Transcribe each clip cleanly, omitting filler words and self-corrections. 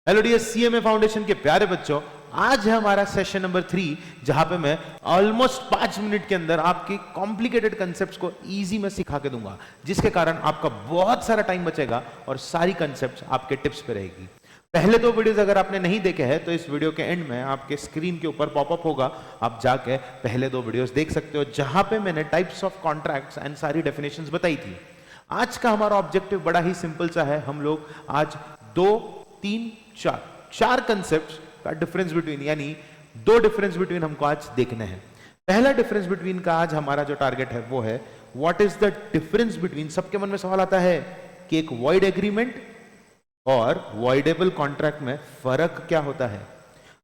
Hello dear CMA foundation के प्यारे बच्चों, आज है हमारा सेशन नंबर 3 जहां पे मैं ऑलमोस्ट 5 मिनट के अंदर आपके कॉम्प्लिकेटेड कंसेप्ट्स को इजी में सिखा के दूंगा, जिसके कारण आपका बहुत सारा टाइम बचेगा और सारी कंसेप्ट्स आपके टिप्स पे रहेगी। पहले 2 वीडियोस अगर आपने नहीं देखे हैं तो इस वीडियो के एंड में आपके स्क्रीन के ऊपर पॉपअप होगा, आप जाके पहले 2 वीडियोस देख सकते हो जहां पे मैंने टाइप्स ऑफ कॉन्ट्रैक्ट्स एंड सारी डेफिनेशंस बताई थी। आज का हमारा ऑब्जेक्टिव बड़ा ही सिंपल सा है। हम लोग आज 2, 3, 4 कंसेप्ट्स का डिफरेंस बिटवीन, यानी 2 डिफरेंस बिटवीन हमको आज देखने हैं। पहला डिफरेंस बिटवीन का आज हमारा जो टारगेट है वो है what is the difference between. सबके मन में सवाल आता है कि एक वॉइड एग्रीमेंट और वॉइडेबल कॉन्ट्रैक्ट में फर्क क्या होता है।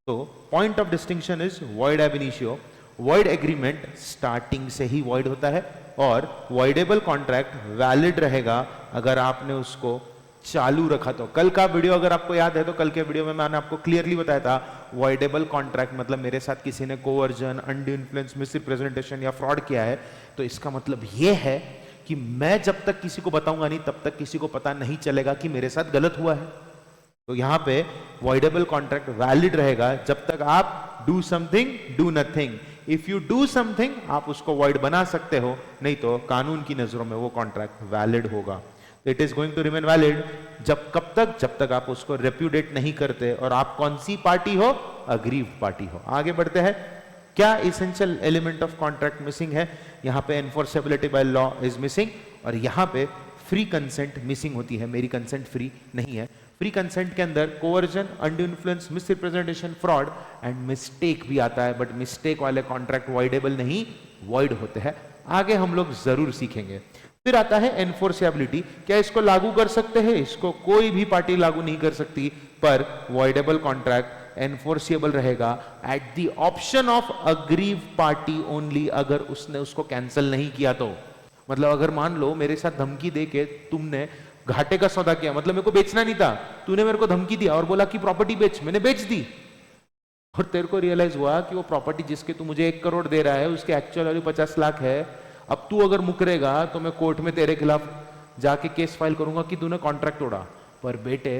तो point of distinction is void एब इनिशियो। वॉइड एग्रीमेंट स्टार्टिंग से ही वॉइड होता है और वॉइडेबल कॉन्ट्रैक्ट वैलिड रहेगा अगर आपने उसको चालू रखा तो। कल का वीडियो अगर आपको याद है तो कल के वीडियो में मैंने आपको क्लियरली बताया था वॉइडेबल कॉन्ट्रैक्ट मतलब मेरे साथ किसी ने कोवर्जन, अनड्यू इन्फ्लुएंस, मिसरिप्रेजेंटेशन या फ्रॉड किया है तो इसका मतलब यह है कि मैं जब तक किसी को बताऊंगा नहीं तब तक किसी को पता नहीं चलेगा कि मेरे साथ गलत हुआ है। तो यहां पे वॉइडेबल कॉन्ट्रैक्ट वैलिड रहेगा जब तक आप do something, do nothing. If you do something आप उसको वॉइड बना सकते हो, नहीं तो कानून की नजरों में वो कॉन्ट्रैक्ट वैलिड होगा। It is going to remain valid जब तक आप उसको रेप्यूडेट नहीं करते। और आप कौन सी पार्टी हो? अग्रीव्ड पार्टी हो। आगे बढ़ते हैं। क्या essential element of contract missing है? यहां पे enforceability by law is missing और यहां पे फ्री कंसेंट मिसिंग होती है। मेरी कंसेंट फ्री नहीं है। फ्री कंसेंट के अंदर coercion, undue influence, misrepresentation, fraud and mistake भी आता है, बट मिस्टेक वाले कॉन्ट्रैक्ट वॉइडेबल नहीं, वॉइड होते हैं। आगे हम लोग जरूर सीखेंगे। फिर आता है एनफोर्सेबिलिटी। क्या इसको लागू कर सकते हैं? इसको कोई भी पार्टी लागू नहीं कर सकती, पर वॉइडेबल कॉन्ट्रैक्ट एनफोर्सेबल रहेगा at the option of aggrieved party only, अगर उसने उसको कैंसिल नहीं किया तो। मतलब अगर मान लो मेरे साथ धमकी दे के तुमने घाटे का सौदा किया, मतलब मेरे को बेचना नहीं था, तूने मेरे को धमकी दिया और बोला कि प्रॉपर्टी बेच, मैंने बेच दी और तेरे को रियलाइज हुआ कि वो प्रॉपर्टी जिसके तू मुझे 1 करोड़ दे रहा है उसके एक्चुअल वैल्यू 50 लाख है। अब तू अगर मुकरेगा तो मैं कोर्ट में तेरे खिलाफ जाके केस फाइल करूंगा कि तूने कॉन्ट्रैक्ट तोड़ा। पर बेटे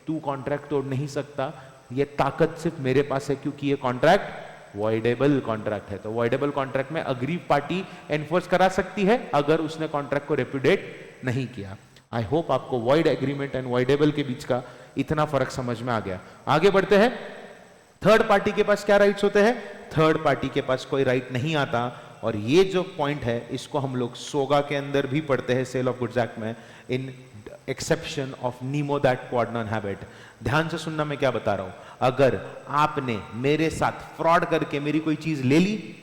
तू कॉन्ट्रैक्ट तोड़ नहीं सकता, ये ताकत सिर्फ मेरे पास है क्योंकि ये कॉन्ट्रैक्ट वॉइडेबल कॉन्ट्रैक्ट है। तो वॉइडेबल कॉन्ट्रैक्ट में अग्रीव पार्टी एनफोर्स करा सकती है अगर उसने कॉन्ट्रैक्ट को रेप्यूडेट नहीं किया। आई होप आपको वॉइड एग्रीमेंट एंड वॉइडेबल के बीच का इतना फर्क समझ में आ गया। आगे बढ़ते हैं। थर्ड पार्टी के पास क्या राइट्स होते हैं? थर्ड पार्टी के पास कोई राइट नहीं आता और ये जो पॉइंट है इसको हम लोग सोगा के अंदर भी पढ़ते हैं, सेल ऑफ गुड्स एक्ट में, इन एक्सेप्शन ऑफ नीमो दैट क्वाड नॉन हैबिट। ध्यान से सुनना मैं क्या बता रहा हूं। अगर आपने मेरे साथ फ्रॉड करके मेरी कोई चीज ले ली,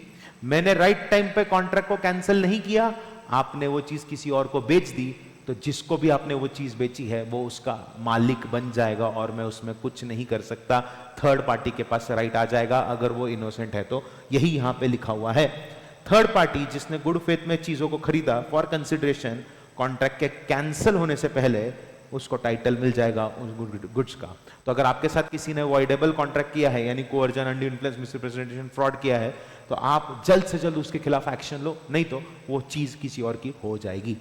मैंने राइट टाइम पे कॉन्ट्रैक्ट को कैंसिल नहीं किया, आपने वो चीज किसी और को बेच दी, तो जिसको भी आपने वो चीज बेची है वो उसका मालिक बन जाएगा और मैं उसमें कुछ नहीं कर सकता। थर्ड पार्टी के पास राइट आ जाएगा अगर वो इनोसेंट है तो। यही यहां पे लिखा हुआ है। थर्ड पार्टी जिसने गुड फेथ में चीजों को खरीदा फॉर कंसिडरेशन, कॉन्ट्रैक्ट के कैंसिल होने से पहले उसको टाइटल मिल जाएगा उस गुड्स का। तो अगर आपके साथ किसी ने वॉइडेबल कॉन्ट्रैक्ट किया है, यानी coercion, undue influence, misrepresentation, fraud किया है, तो आप जल्द से जल्द उसके खिलाफ एक्शन लो, नहीं तो वो चीज किसी और की हो जाएगी।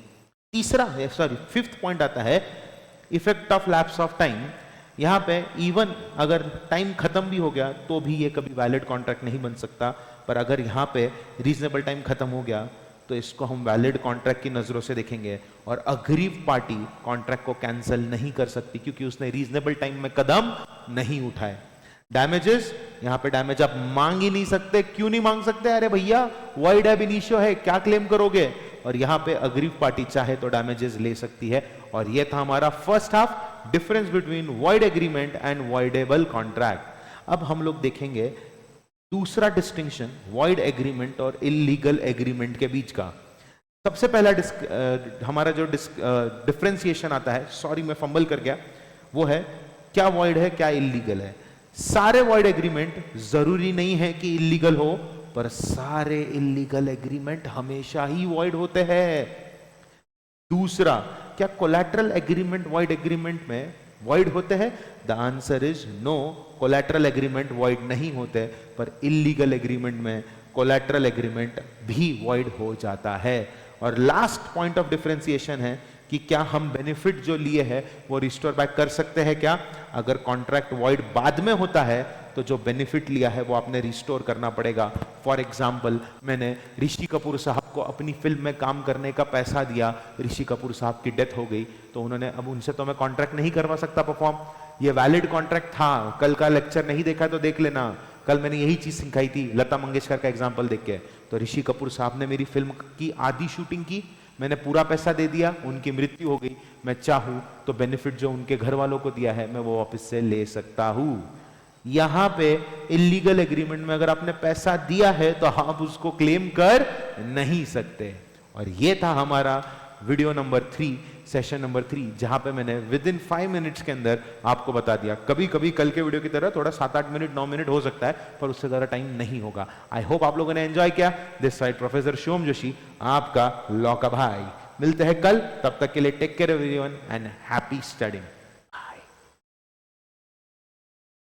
फिफ्थ पॉइंट आता है effect of lapse of time. यहां पे इवन अगर टाइम खत्म भी हो गया तो भी ये कभी वैलिड कॉन्ट्रैक्ट नहीं बन सकता, पर अगर यहां पे रीजनेबल टाइम खत्म हो गया तो इसको हम वैलिड कॉन्ट्रैक्ट की नजरों से देखेंगे और अग्रीव पार्टी कॉन्ट्रैक्ट को कैंसिल नहीं कर सकती क्योंकि उसने रीजनेबल टाइम में कदम नहीं उठाए। डैमेजेस, यहां पे डैमेज आप मांग ही नहीं सकते। क्यों नहीं मांग सकते? अरे भैया वॉइड एब इनिशियो है, क्या क्लेम करोगे? और यहां पे अग्रीव पार्टी चाहे तो डैमेजेस ले सकती है। और यह था हमारा first half, difference between void agreement and voidable contract. अब हम लोग देखेंगे दूसरा डिस्टिंक्शन वॉइड एग्रीमेंट और इलीगल एग्रीमेंट के बीच का। सबसे पहला हमारा जो डिफरेंशिएशन आता है, सॉरी मैं फंबल कर गया, वो है क्या वॉइड है क्या इलीगल है। सारे वॉइड एग्रीमेंट जरूरी नहीं है कि इलीगल हो, पर सारे इलीगल एग्रीमेंट हमेशा ही वॉइड होते हैं। दूसरा, क्या कोलैटरल एग्रीमेंट वॉइड एग्रीमेंट में वॉइड होते हैं? The answer is no, collateral agreement void नहीं होते, पर इलीगल एग्रीमेंट में कोलैटरल एग्रीमेंट भी वॉइड हो जाता है। और लास्ट पॉइंट ऑफ डिफरेंशिएशन है कि क्या हम बेनिफिट जो लिए हैं वो रिस्टोर बैक कर सकते हैं क्या। अगर कॉन्ट्रैक्ट वॉइड बाद में होता है तो जो बेनिफिट लिया है वो आपने रिस्टोर करना पड़ेगा। फॉर एग्जाम्पल, मैंने ऋषि कपूर साहब को अपनी फिल्म में काम करने का पैसा दिया, ऋषि कपूर साहब की डेथ हो गई, तो उन्होंने, अब उनसे तो मैं कॉन्ट्रैक्ट नहीं करवा सकता परफॉर्म, ये वैलिड कॉन्ट्रैक्ट था। कल का लेक्चर नहीं देखा तो देख लेना, कल मैंने यही चीज सिखाई थी लता मंगेशकर का एग्जाम्पल देख के। तो ऋषि कपूर साहब ने मेरी फिल्म की आधी शूटिंग की, मैंने पूरा पैसा दे दिया, उनकी मृत्यु हो गई, मैं चाहूं तो बेनिफिट जो उनके घर वालों को दिया है मैं वो वापस से ले सकता हूं। यहां पे इलीगल एग्रीमेंट में अगर आपने पैसा दिया है तो आप उसको क्लेम कर नहीं सकते। और ये था हमारा वीडियो नंबर 3, सेशन नंबर 3, जहां पे मैंने विद इन 5 मिनट्स के अंदर आपको बता दिया। कभी कभी कल के वीडियो की तरह थोड़ा 7-8 मिनट 9 मिनट हो सकता है, पर उससे ज्यादा टाइम नहीं होगा। आई होप आप लोगों ने एंजॉय किया। This side professor Shivam Joshi, आपका लॉ का भाई। मिलते हैं कल, तब तक के लिए take care everyone and happy studying.